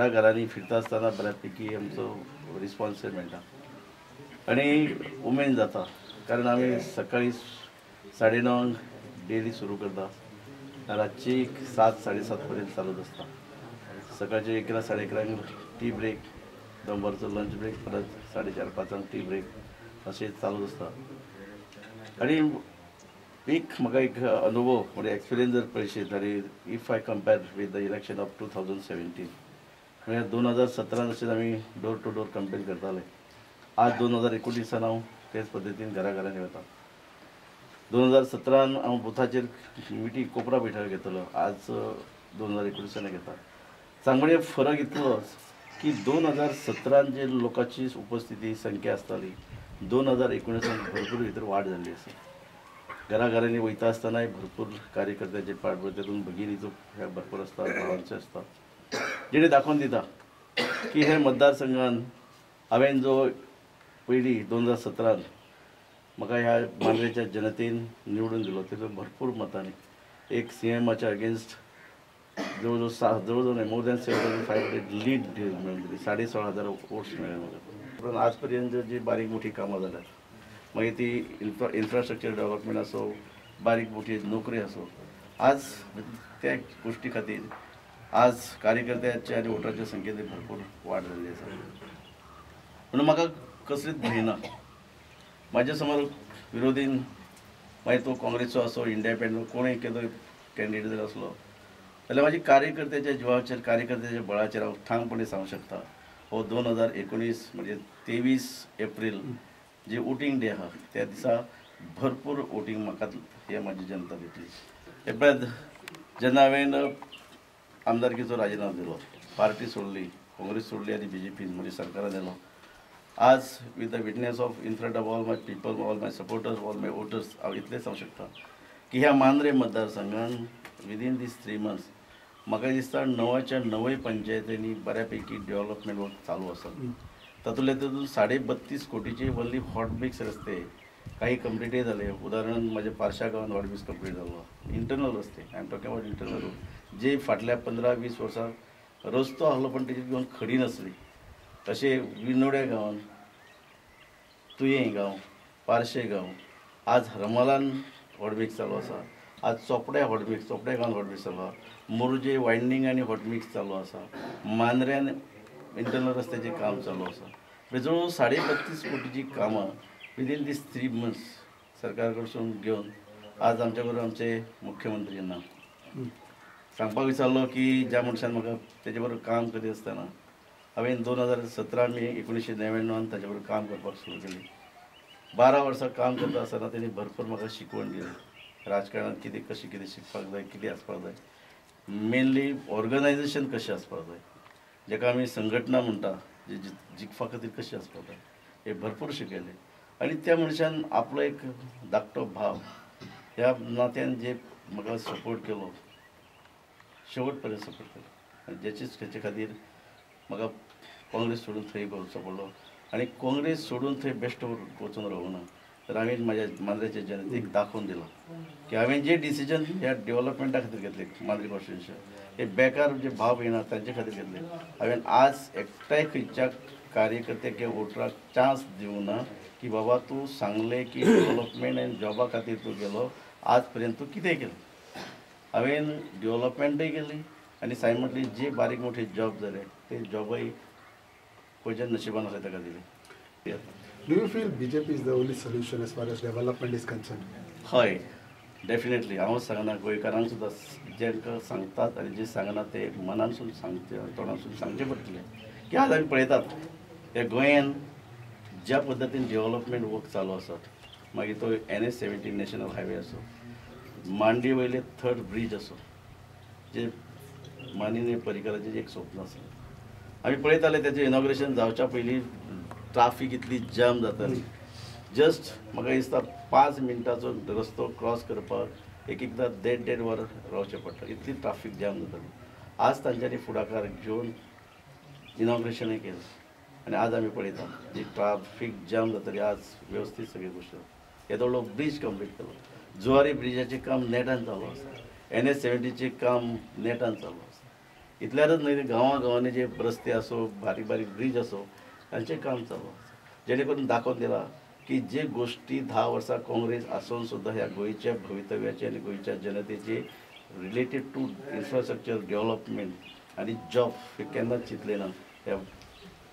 घराघरांनी फिरता आसतना बऱ्यापैकी आमचो रिस्पॉन्स मेळटा आनी उमेद जाता, कारण आमी सकाळी 9:30 डेली सुरू करता, रातची 7-7:30 पर्यंत चालूच आसता. सकाळचे 11-11:30 टी ब्रेक, दनपारचो लंच ब्रेक, परत 4:30-5 टी ब्रेक अशें चालूच आसता. आनी म्हाका एक अनुभव म्हणजे एक्सपिरियन्स जर पळयशीत जाल्यार if I compare with the election of 2017 म्हणजे 2017 अशें आमी डोर टू डोर कंपेन करताले. आज 2019 हांव तेच पद्दतीन घराघरांनी वता. 2017 हांव बुथाचेर मिटींग कोपरा बैठक घेतलो, आज 2019 घेता. सांगणे फरक इतलो की 2017 जे लोकांची उपस्थिती संख्या आसताली 2019 भरपूर भितर वाड जाल्ली आसा. घराघरांनी वयता आसतनाय भरपूर कार्यकर्त्यांचे पाठबळ तेतून भगिनीचो भरपूर आसता, भावांचे आसता, जेणे दाखोवन दिता की हे मतदारसंघान हांवें जो पयलीं 2017 म्हाका ह्या मांद्रेच्या जनतेन निवडून दिलो तेजो भरपूर मतांनी एक CMच्या अगेन्स्ट जवळ मोर दॅन 7,500 लीड मेळून दिली. 16,500 वोट्स मेळ्ळे म्हाका. पण आज पर्यंत जी बारीक मोठी कामां जाल्यात, मागीर ती इन्फ्रास्ट्रक्चर डेव्हलपमेंट असो, बारीक मोठी नोकरी असो, आज त्या गोष्टी खातीर आज कार्यकर्त्याचे आनी वोटरांच्या संख्येन भरपूर वाड जाल्ली आसा. म्हणून म्हाका कसलीच भंय ना म्हाज्या समोर विरोधीन मागीर तो काँग्रेसचो असो इंडिपेंडंट कोणूय केदो कॅन्डिडेट जर असलो जाल्यार म्हाजी कार्यकर्त्याच्या जिवाचेर कार्यकर्त्याच्या बळाचेर हांव ठामपणे सांगूंक शकता हो 2019 म्हणजे 23 एप्रील जे वोटींग डे आहा त्या दिसा भरपूर वोटींग म्हाका हे म्हाजी जनता दितली. हे पळय जेन्ना हांवें आमदारकीचो राजिनामो दिलो, पार्टी सोडली, काँग्रेस सोडली आनी BJP म्हणजे सरकारान येलो. आज with the witness of in front of all my people, all my supporters, all my voters हांव इतलें सांगूंक शकता की ह्या मांद्रे मतदारसंघान विदीन दीस 3 months म्हाका दिसता 9च्या 9 पंचायतींनी बऱ्यापैकी डेव्हलपमेंट वर्क चालू आसा. तातूंतले 32.5 कोटीचे ओन्ली हॉट मिक्स रस्ते काही कंप्लीटय जाले. उदाहरण माझ्या पारशा गांवांत हॉट मिक्स कंप्लीट जालो. इंटरनल रस्ते I am talking about internal road जे फाटल्या 15-20 वर्सां रस्तो आहलो पण तेजी घेवन खडी नासली. तशें विनोड्या गांवांत, तुयें गांव, पारशे गांव आज रमालान हॉटमिक्स चालू आसा. आज चोपड्या हॉटमिक्स, चोपड्या गांवांत हॉटमिक्स चालू आसा. मोरजे वायंडींग आनी हॉटमिक्स चालू आसा. मांद्र्यान इंटरनल रस्त्याचें काम चालू आसा. जवळ 32.5 कोटीची कामां विदीन दीस 3 months सरकार कडसून घेवन आज आमच्या बरोबर आमचे मुख्यमंत्री येना. सांगपाक विचारलो की ज्या मनशान म्हाका तेजे बरोबर काम करीत आसतना हांवें 2017 मे 1999 ताचे बरोबर काम करपाक सुरू केली. 12 वर्सां काम करता आसतना तेणी भरपूर म्हाका शिकवण दिली. राजकारणांत कशें शिकपाक जाय, कितें आसपाक जाय, मेनली ऑर्गनायजेशन कशें आसपाक जाय, जेका आमी संघटना म्हणटा, जे जिखपा खातीर कशें आसपाक जाय, हे भरपूर शिकयलें. आनी त्या मनशान आपलो एक धाकटो भाव ह्या नात्यान जे म्हाका सपोर्ट केलो, शेवट पर्यंत सपोर्ट केलो. आनी हेचे खातीर म्हाका काँग्रेस सोडून थंय वचचो पडलो. आनी काँग्रेस सोडून थंय बेश्टो वचून रावूंक ना. तर हांवें म्हाज्या मांद्रेच्या जनतेक दाखोवन दिलां की हांवें जे डिसिजन ह्या डेव्हलपमेंटा खातीर घेतले मांद्रे कॉन्स्टिट्युन्सी हे बेकार जे भाव येना तांचे खातीर घेतले. हांवें आज एकठांय खंयच्या कार्यकर्त्याक वोटराक चान्स दिवं ना की बाबा तूं सांगलें की डेव्हलपमेंट आनी जॉबा खातीर तूं गेलो, आज पर्यंत तूं कितें केलें. हांवें डेव्हलपमेंटूय केली आनी सायमल्टली जे बारीक मोठे जॉब जाले ते जॉबय खंयच्या नशिबान आसा ताका दिले. Do you feel BJP is the only solution as far as development is concerned? हय, डेफिनेटली. हांव सांगना, गोंयकारांक सुद्दां जेंका सांगतात आनी जे सांगना ते मनानसून सांगचे, तोंडासून सांगचे पडटले की आज आमी पळयतात हे गोंयान ज्या पद्दतीन डेव्हलपमेंट वर्क चालू आसात, मागीर तो NH-17 नॅशनल हायवे आसो, मांडवी वयले 3rd ब्रिज आसो, जे माननीय पर्रीकराचें जे एक स्वप्न आसा. आमी पळयताले तेजें इनॉग्रेशन जावच्या पयलीं ट्राफीक इतली जाम जाताली. जस्ट म्हाका दिसता 5 मिनटाचो रस्तो क्रॉस करपाक एकदां 1.5 वर रावचें पडटा, इतली ट्राफीक जाम जाताली. आज तांच्यांनी फुडाकार घेवन इनॉग्रेशनूय केलें आनी आज आमी पळयता जी ट्राफीक जाम जाताली आज वेवस्थीत सगळी गोश्ट. येदो व्हडलो ब्रिज कंप्लीट केलो. जुवारी ब्रिजाचें काम नेटान चालू आसा. NH-17चें काम नेटान चालू आसा. इतल्यारच न्हय, गांवांनी जे रस्ते आसो, बारीक बारीक ब्रिज आसो, तांचें काम चालू आसा. जेणे करून दाखोवन दिला की जे गोश्टी 10 वर्सां काँग्रेस आसून सुद्दां ह्या गोंयच्या भवितव्याचे आनी गोंयच्या जनतेचे रिलेटेड टू इन्फ्रास्ट्रक्चर डेव्हलपमेंट आनी जॉब हे केन्नाच चिंतले ना. ह्या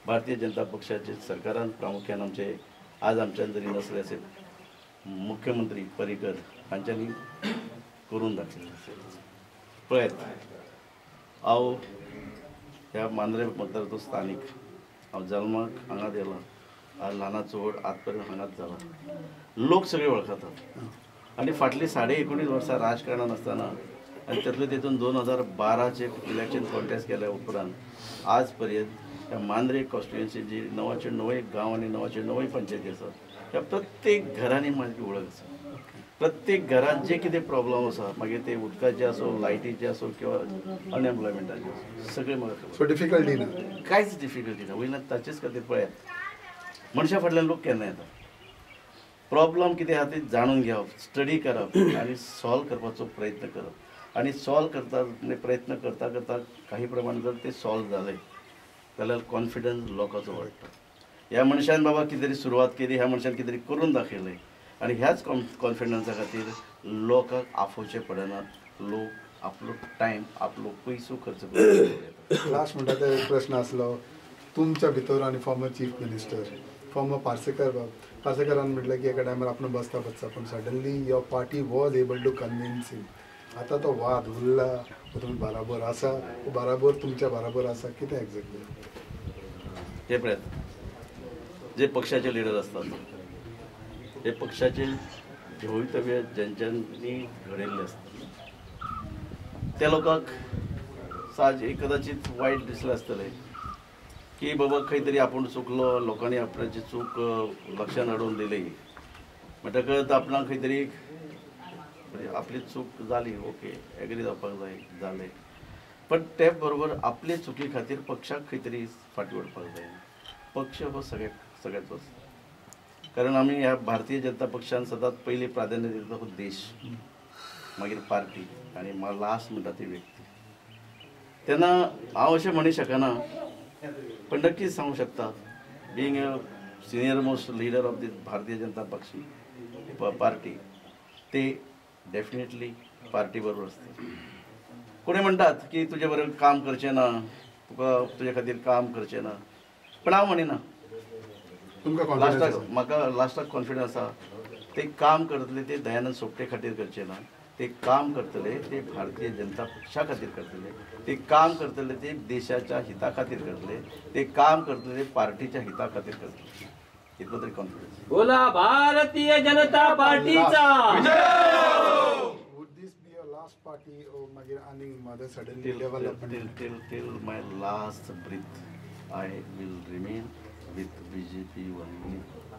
भारतीय जनता पक्षाचे सरकारान प्रामुख्यान आमचे आज आमच्यान जरी नसले असे मुख्यमंत्री पर्रीकर हांच्यांनी करून दाखयले. पळयत हांव ह्या मांद्रे मतदाराचो स्थानीक, हांव जल्माक हांगाच येयला, आज ल्हानाचो व्हड आज पर्यंत हांगाच जाला. लोक सगळे वळखतात आनी फाटली 19.5 वर्सां राजकारणान आसतना आनी तेतून 2012चे इलेक्शन कॉन्टेस्ट केल्या उपरांत आज पर्यंत ह्या मांद्रे कॉन्स्टिट्युएन्सी जी 9चे 9 गांव आनी 9चे 9 पंचायती आसात, ह्या प्रत्येक घरांनी म्हाजी वळख आसा. प्रत्येक घरात जे कितें प्रॉब्लम आसा, मागीर ते उदकाचे आसो, लायटीचे आसो किंवा अनएम्प्लॉयमेंटाचे आसो, सगळे म्हाका खबर. So डिफिकल्टी ना, कांयच डिफिकल्टी ना. वयल्यान ताचेच खातीर पळयात मनशा फाटल्यान लोक केन्ना येता. प्रॉब्लम कितें आहा तें जाणून घेवप, स्टडी करप आनी सॉल्व करपाचो प्रयत्न करप. आनी सॉल्व करता प्रयत्न करता करता काही प्रमाण जर ते सॉल्व जाले जाल्यार कॉन्फिडन्स लोकांचो वाडटा. ह्या मनशान बाबा कितें तरी सुरवात केली, ह्या मनशान कितें तरी करून दाखयलें आनी ह्याच कॉन्फिडन्सा खातीर लोकांक आफोवचे पडनात. लोक आपलो टायम, आपलो पयसो खर्च करतात. लास्ट म्हणटा ते एक प्रश्न आसलो तुमच्या भितर आनी former chief minister former Parsekar बाब पार्सेकरान म्हटलं की एका टायमार आपण बसता पण suddenly your party was able to convince him. आता तो वाद उरला तुम्ही बराबर आसा बराबर तुमच्या बराबर आसा कितें एक्झॅक्टली? हे प्रयत्न जे पक्षाचे लिडर असतात हे पक्षाचे भवितव्य ज्यांच्यांनी घडयल्ले असतात त्या लोकांक कदाचित वाईट दिसलें आसतलें की बाबा खंय तरी आपूण चुकलो, लोकांनी आपणाची चूक लक्षांत हाडून दिली म्हणटकच आपणाक खंय तरी आपली चूक जाली, ओके एग्री जावपाक जाय जालें, पण ते बरोबर आपले चुकी खातीर पक्षाक खंय तरी फाटीं उरपाक जाय. पक्ष हो सगळ्यात वस्त, कारण आमी ह्या भारतीय जनता पक्षान सदांच पयलीं प्राधान्य दिता हो देश, मागीर पार्टी आनी लास्ट म्हणटा ती व्यक्ती. तेन्ना हांव अशें म्हणू शकना, पण नक्कीच सांगू शकता being a senior most leader of the Bharatiya Janata पक्ष पार्टी ते डेफिनेटली पार्टी बरोबर असते. कोणी म्हणटात की तुजे बरोबर काम करचें ना, तुका तुजे खातीर काम करचें ना, पण हांव म्हणिना. तुमकां लास्टाक म्हाका लास्टाक कॉन्फिडन्स आसा ते काम करतले ते दयानंद सोपटे खातीर करचे ना, ते काम करतले ते भारतीय जनता पक्षा खातीर करतले, ते काम करतले ते देशाच्या हिता खातीर करतले, ते काम करतले ते पार्टीच्या हिता खातीर करतले. इतलो तरी कॉन्फिडन्स. बोला भारतीय जनता पार्टीचा Would this be your last party or मागीर आनी mother suddenly development? till my last breath I will remain with BJP only.